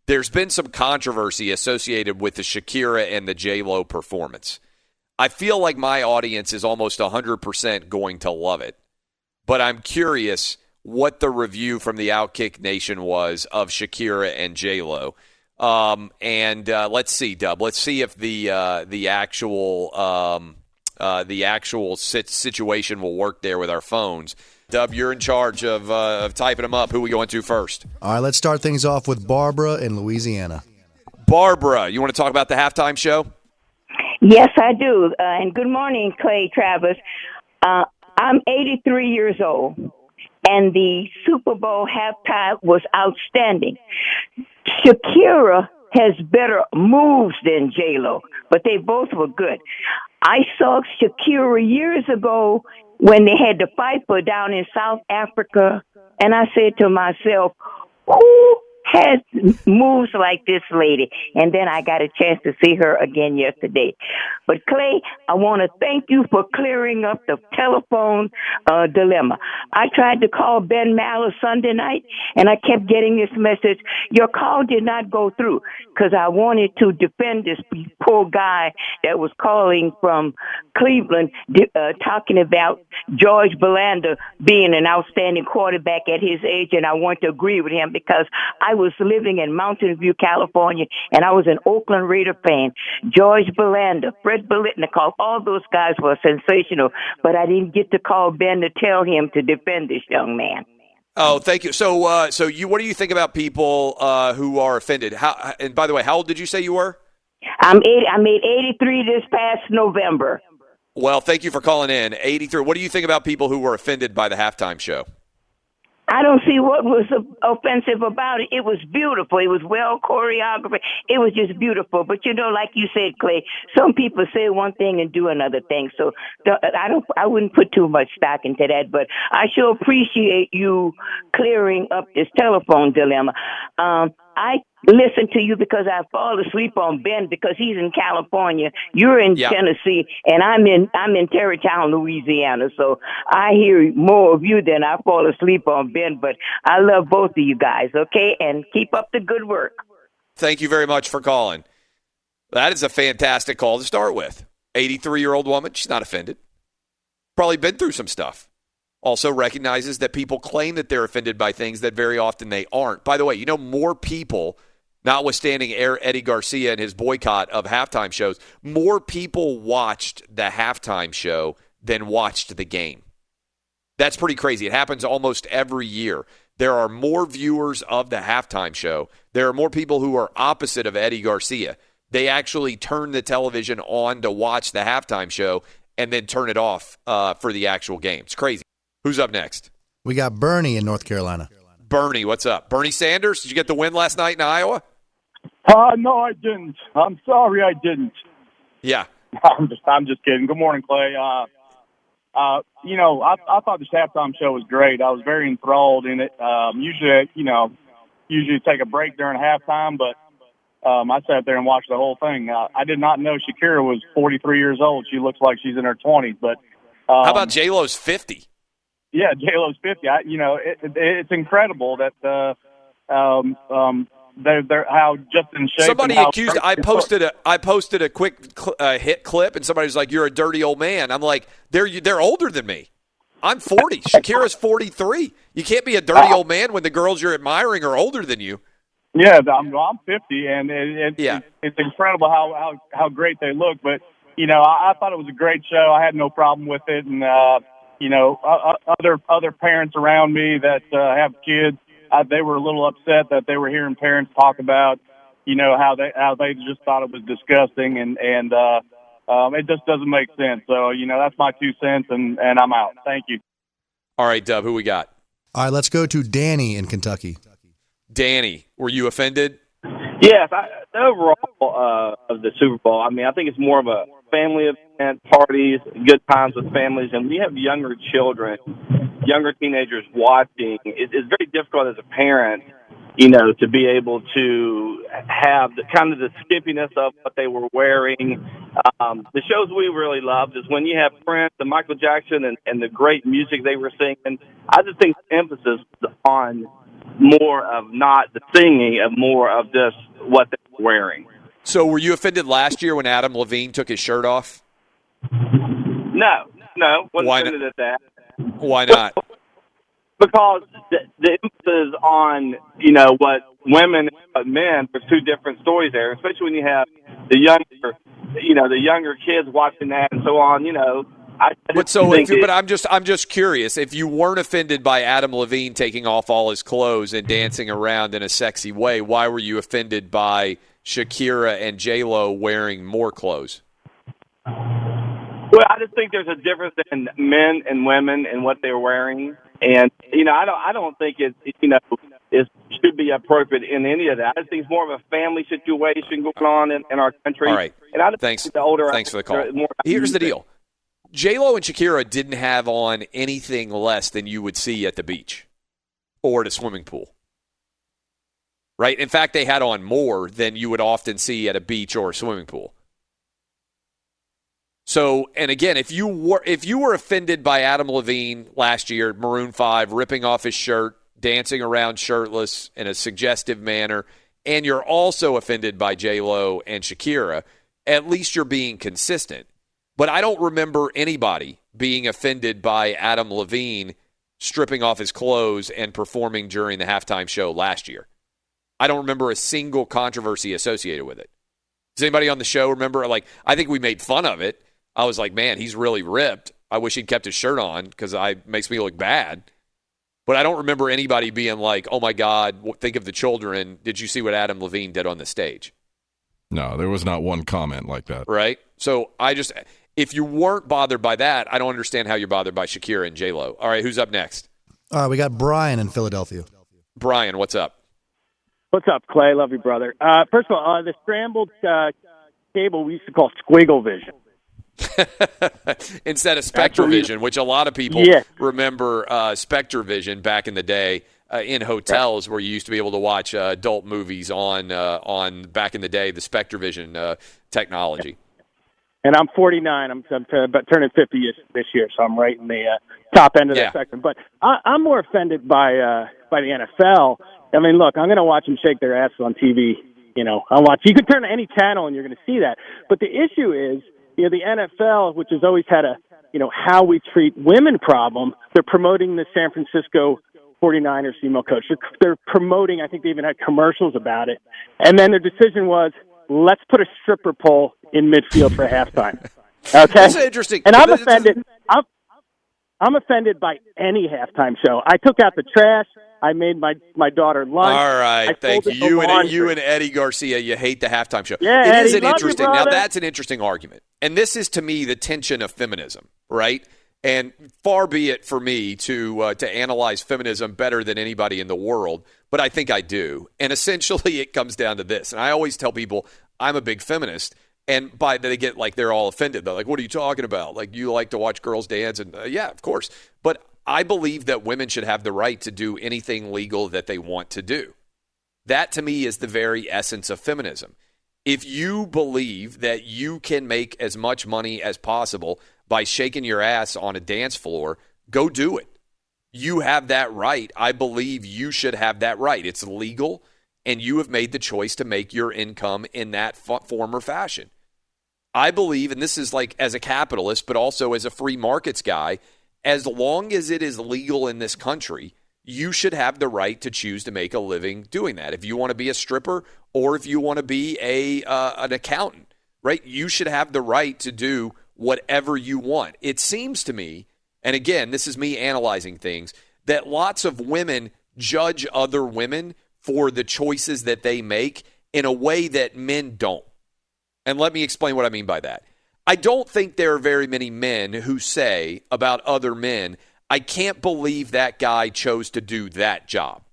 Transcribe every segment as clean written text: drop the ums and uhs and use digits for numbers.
there's been some controversy associated with the Shakira and the J-Lo performance. I feel like my audience is almost 100% going to love it, but I'm curious what the review from the Outkick Nation was of Shakira and J-Lo. Let's see, Dub. Let's see if the actual situation will work there with our phones. Dub, you're in charge of typing them up. Who are we going to first? All right, let's start things off with Barbara in Louisiana. Barbara, you want to talk about the halftime show? Yes, I do. And good morning, Clay Travis. I'm 83 years old, and the Super Bowl halftime was outstanding. Shakira has better moves than J-Lo, but they both were good. I saw Shakira years ago when they had the Piper down in South Africa, and I said to myself, who has moves like this lady? And then I got a chance to see her again yesterday. But Clay, I want to thank you for clearing up the telephone dilemma. I tried to call Ben Maller Sunday night, and I kept getting this message: your call did not go through, because I wanted to defend this poor guy that was calling from Cleveland, talking about George Belanda being an outstanding quarterback at his age, and I want to agree with him because I was living in Mountain View, California, and I was an Oakland Raider fan. George Belanda, Fred Biletnikoff, all those guys were sensational, but I didn't get to call Ben to tell him to defend this young man. Oh, thank you. So what do you think about people who are offended? And by the way, how old did you say you were? I made 83 this past November. Well, thank you for calling in. 83. What do you think about people who were offended by the halftime show? I don't see what was offensive about it. It was beautiful. It was well choreographed. It was just beautiful. But like you said, Clay, some people say one thing and do another thing. So I wouldn't put too much stock into that. But I sure appreciate you clearing up this telephone dilemma. I listen to you because I fall asleep on Ben because he's in California. You're in Tennessee, and I'm in Tarrytown, Louisiana. So I hear more of you than I fall asleep on Ben. But I love both of you guys. Okay, and keep up the good work. Thank you very much for calling. That is a fantastic call to start with. 83-year-old woman, she's not offended. Probably been through some stuff. Also recognizes that people claim that they're offended by things that very often they aren't. By the way, more people, notwithstanding Eddie Garcia and his boycott of halftime shows, more people watched the halftime show than watched the game. That's pretty crazy. It happens almost every year. There are more viewers of the halftime show. There are more people who are opposite of Eddie Garcia. They actually turn the television on to watch the halftime show and then turn it off for the actual game. It's crazy. Who's up next? We got Bernie in North Carolina. Bernie, what's up? Bernie Sanders, did you get the win last night in Iowa? No, I didn't. I'm sorry, I didn't. Yeah. I'm just kidding. Good morning, Clay. I thought this halftime show was great. I was very enthralled in it. Usually take a break during halftime, but I sat there and watched the whole thing. I did not know Shakira was 43 years old. She looks like she's in her 20s. But how about J-Lo's 50? Yeah, J-Lo's 50. It's incredible that they're how just in shape. Somebody accused. I posted a quick hit clip, and somebody was like, "You're a dirty old man." I'm like, "They're older than me. I'm 40. Shakira's 43. You can't be a dirty old man when the girls you're admiring are older than you." Yeah, I'm 50, and it's incredible how great they look. But I thought it was a great show. I had no problem with it, and other parents around me that have kids, they were a little upset that they were hearing parents talk about, how they just thought it was disgusting, and it just doesn't make sense. So, that's my 2 cents, and I'm out. Thank you. All right, Dub, who we got? All right, let's go to Danny in Kentucky. Danny, were you offended? Yes, overall of the Super Bowl, I think it's more of a family event, parties, good times with families, and we have younger children, younger teenagers watching. It's very difficult as a parent, to be able to have the kind of the skimpiness of what they were wearing. The shows we really loved is when you have Prince and Michael Jackson and the great music they were singing. I just think the emphasis was on more of not the singing, of more of just what they're wearing. So were you offended last year when Adam Levine took his shirt off? No, wasn't Why offended at that. Why not? Because the emphasis on, what women and what men, there's two different stories there, especially when you have the younger kids watching that and so on, But I'm just curious. If you weren't offended by Adam Levine taking off all his clothes and dancing around in a sexy way, why were you offended by Shakira and J-Lo wearing more clothes? Well, I just think there's a difference in men and women and what they're wearing, and I don't think it should be appropriate in any of that. I think it's more of a family situation going on in our country. All right, and I thanks. The older Thanks for the call. Here's the deal: J-Lo and Shakira didn't have on anything less than you would see at the beach or at a swimming pool. Right? In fact, they had on more than you would often see at a beach or a swimming pool. So, and again, if you were offended by Adam Levine last year at Maroon 5 ripping off his shirt, dancing around shirtless in a suggestive manner, and you're also offended by J-Lo and Shakira, at least you're being consistent. But I don't remember anybody being offended by Adam Levine stripping off his clothes and performing during the halftime show last year. I don't remember a single controversy associated with it. Does anybody on the show remember? I think we made fun of it. I was like, man, he's really ripped. I wish he'd kept his shirt on because it makes me look bad. But I don't remember anybody being like, oh, my God, think of the children. Did you see what Adam Levine did on the stage? No, there was not one comment like that. Right? So if you weren't bothered by that, I don't understand how you're bothered by Shakira and J-Lo. All right, who's up next? All right, we got Brian in Philadelphia. Brian, what's up? What's up, Clay? Love you, brother. First of all, the scrambled cable we used to call squiggle vision. Instead of Spectrovision, which a lot of people remember Spectrovision back in the day in hotels where you used to be able to watch adult movies on back in the day, the Spectrovision technology. And I'm 49. I'm turning 50 this year, so I'm right in the top end of the spectrum. But I'm more offended by the NFL. I mean, look, I'm going to watch them shake their asses on TV. You can turn to any channel and you're going to see that. But the issue is, the NFL, which has always had a, how we treat women problem, they're promoting the San Francisco 49ers female coach. They're promoting, I think they even had commercials about it. And then their decision was, let's put a stripper pole in midfield for halftime. Okay? That's interesting. And I'm offended. I'm offended by any halftime show. I took out the trash. I made my daughter lunch. All right, thank you. You and Eddie Garcia, you hate the halftime show. Yeah, it Eddie, is an interesting. Now that's an interesting argument, and this is to me the tension of feminism, right? And far be it for me to analyze feminism better than anybody in the world, but I think I do. And essentially, it comes down to this. And I always tell people I'm a big feminist, and they get they're all offended. They're like, "What are you talking about? Like you like to watch girls dance?" And yeah, of course, but I believe that women should have the right to do anything legal that they want to do. That, to me, is the very essence of feminism. If you believe that you can make as much money as possible by shaking your ass on a dance floor, go do it. You have that right. I believe you should have that right. It's legal, and you have made the choice to make your income in that form or fashion. I believe, and this is as a capitalist, but also as a free markets guy, as long as it is legal in this country, you should have the right to choose to make a living doing that. If you want to be a stripper or if you want to be an accountant, right? You should have the right to do whatever you want. It seems to me, and again, this is me analyzing things, that lots of women judge other women for the choices that they make in a way that men don't. And let me explain what I mean by that. I don't think there are very many men who say about other men, I can't believe that guy chose to do that job,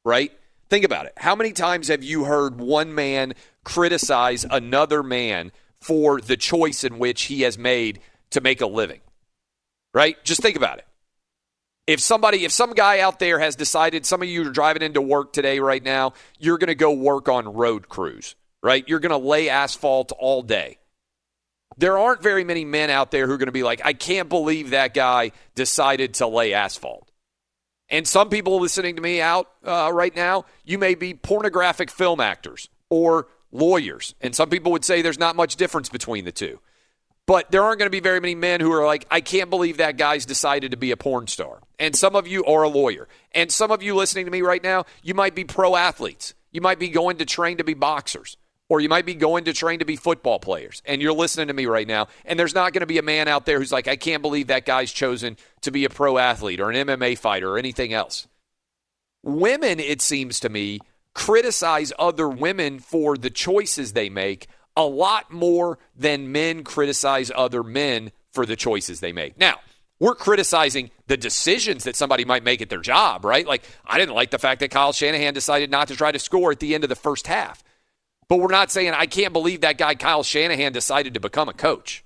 right? Think about it. How many times have you heard one man criticize another man for the choice in which he has made to make a living, right? Just think about it. If some guy out there has decided, some of you are driving into work today right now, you're going to go work on road crews, right? You're going to lay asphalt all day. There aren't very many men out there who are going to be like, I can't believe that guy decided to lay asphalt. And some people listening to me out right now, you may be pornographic film actors or lawyers. And some people would say there's not much difference between the two. But there aren't going to be very many men who are like, I can't believe that guy's decided to be a porn star. And some of you are a lawyer. And some of you listening to me right now, you might be pro athletes. You might be going to train to be boxers. Or you might be going to train to be football players. And you're listening to me right now. And there's not going to be a man out there who's like, I can't believe that guy's chosen to be a pro athlete or an MMA fighter or anything else. Women, it seems to me, criticize other women for the choices they make a lot more than men criticize other men for the choices they make. Now, we're criticizing the decisions that somebody might make at their job, right? Like, I didn't like the fact that Kyle Shanahan decided not to try to score at the end of the first half. But we're not saying, I can't believe that guy Kyle Shanahan decided to become a coach.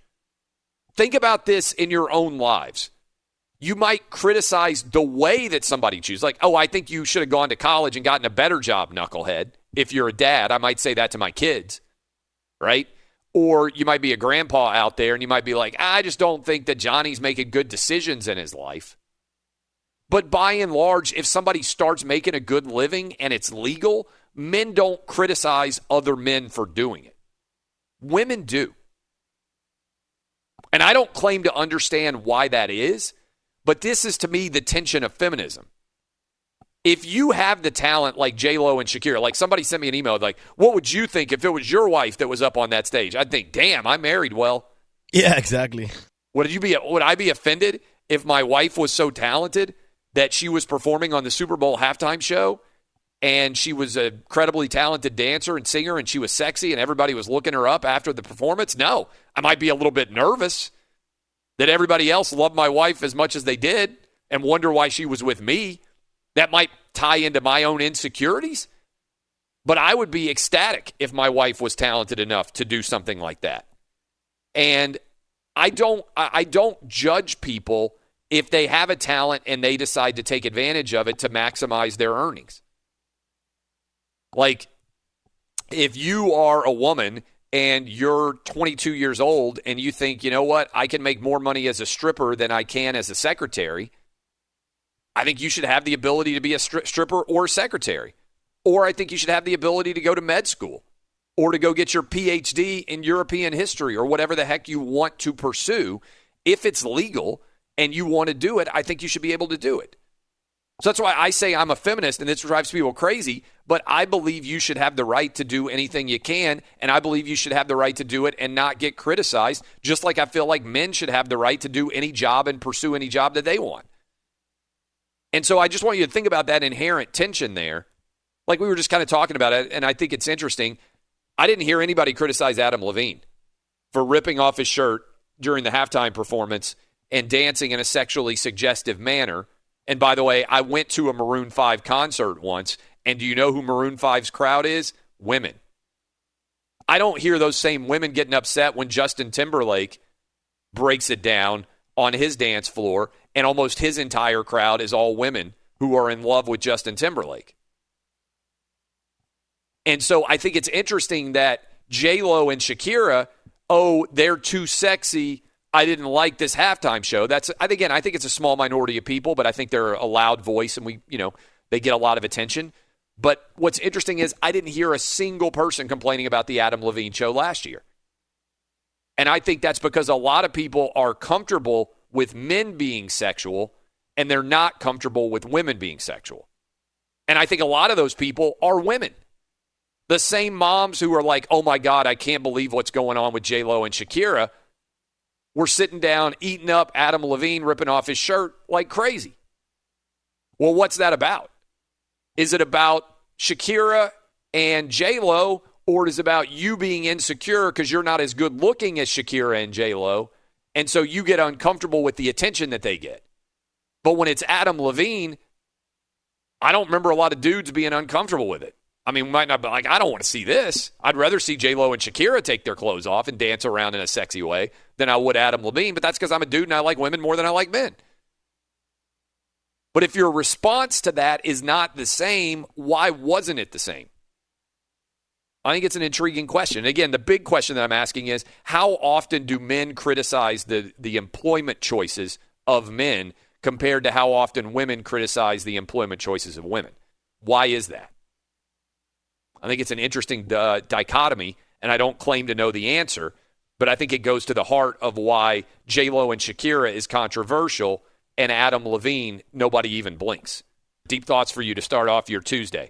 Think about this in your own lives. You might criticize the way that somebody chooses. Like, oh, I think you should have gone to college and gotten a better job, knucklehead. If you're a dad, I might say that to my kids, right? Or you might be a grandpa out there and you might be like, I just don't think that Johnny's making good decisions in his life. But by and large, if somebody starts making a good living and it's legal, men don't criticize other men for doing it. Women do. And I don't claim to understand why that is, but this is, to me, the tension of feminism. If you have the talent like J-Lo and Shakira, like somebody sent me an email like, what would you think if it was your wife that was up on that stage? I'd think, damn, I married well. Yeah, exactly. Would I be offended if my wife was so talented that she was performing on the Super Bowl halftime show and she was a incredibly talented dancer and singer and she was sexy and everybody was looking her up after the performance? No. I might be a little bit nervous that everybody else loved my wife as much as they did and wonder why she was with me. That might tie into my own insecurities. But I would be ecstatic if my wife was talented enough to do something like that. And I don't judge people if they have a talent and they decide to take advantage of it to maximize their earnings. Like, if you are a woman and you're 22 years old and you think, you know what, I can make more money as a stripper than I can as a secretary, I think you should have the ability to be a stripper or a secretary. Or I think you should have the ability to go to med school or to go get your PhD in European history or whatever the heck you want to pursue. If it's legal and you want to do it, I think you should be able to do it. So that's why I say I'm a feminist, and this drives people crazy, but I believe you should have the right to do anything you can, and I believe you should have the right to do it and not get criticized, just like I feel like men should have the right to do any job and pursue any job that they want. And so I just want you to think about that inherent tension there. Like we were just kind of talking about it, and I think it's interesting. I didn't hear anybody criticize Adam Levine for ripping off his shirt during the halftime performance and dancing in a sexually suggestive manner. And by the way, I went to a Maroon 5 concert once, and do you know who Maroon 5's crowd is? Women. I don't hear those same women getting upset when Justin Timberlake breaks it down on his dance floor, and almost his entire crowd is all women who are in love with Justin Timberlake. And so I think it's interesting that J-Lo and Shakira, they're too sexy, I didn't like this halftime show. I think it's a small minority of people, but I think they're a loud voice and they get a lot of attention. But what's interesting is I didn't hear a single person complaining about the Adam Levine show last year. And I think that's because a lot of people are comfortable with men being sexual and they're not comfortable with women being sexual. And I think a lot of those people are women. The same moms who are like, oh my God, I can't believe what's going on with J-Lo and Shakira, we're sitting down, eating up Adam Levine, ripping off his shirt like crazy. Well, what's that about? Is it about Shakira and J-Lo, or is it about you being insecure because you're not as good looking as Shakira and J-Lo, and so you get uncomfortable with the attention that they get? But when it's Adam Levine, I don't remember a lot of dudes being uncomfortable with it. I mean, we might not be like, I don't want to see this. I'd rather see J-Lo and Shakira take their clothes off and dance around in a sexy way than I would Adam Levine, but that's because I'm a dude and I like women more than I like men. But if your response to that is not the same, why wasn't it the same? I think it's an intriguing question. Again, the big question that I'm asking is, how often do men criticize the employment choices of men compared to how often women criticize the employment choices of women. Why is that? I think it's an interesting dichotomy, and I don't claim to know the answer, but I think it goes to the heart of why J-Lo and Shakira is controversial and Adam Levine, nobody even blinks. Deep thoughts for you to start off your Tuesday.